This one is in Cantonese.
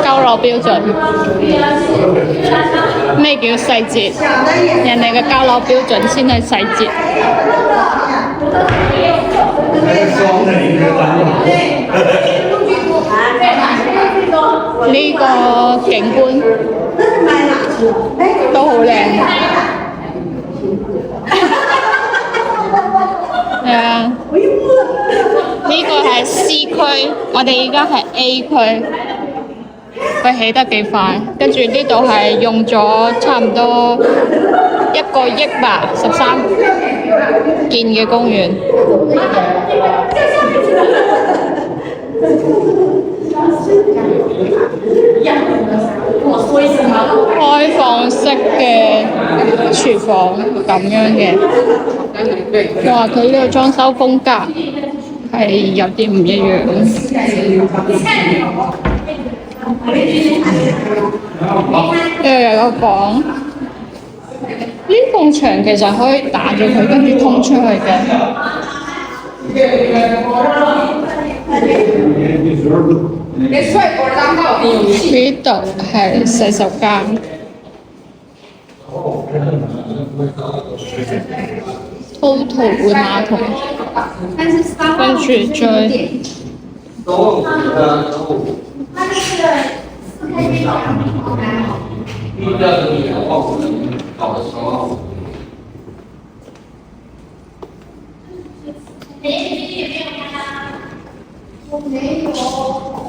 交流標準。咩叫細節？人哋嘅交流標準先係細節。呢個景觀都好靚。係啊，呢個係 C 區，我哋而家係 A 區。佢起得幾快，跟住呢度係用咗差唔多1個億吧，13件嘅公園。開放式嘅廚房咁樣嘅，哇！佢呢個裝修風格係有啲唔一樣。呢度有個房，呢埲牆其實可以打咗佢，跟住通出去嘅。呢度係洗手間，鋪頭換馬桶，跟住再。没有。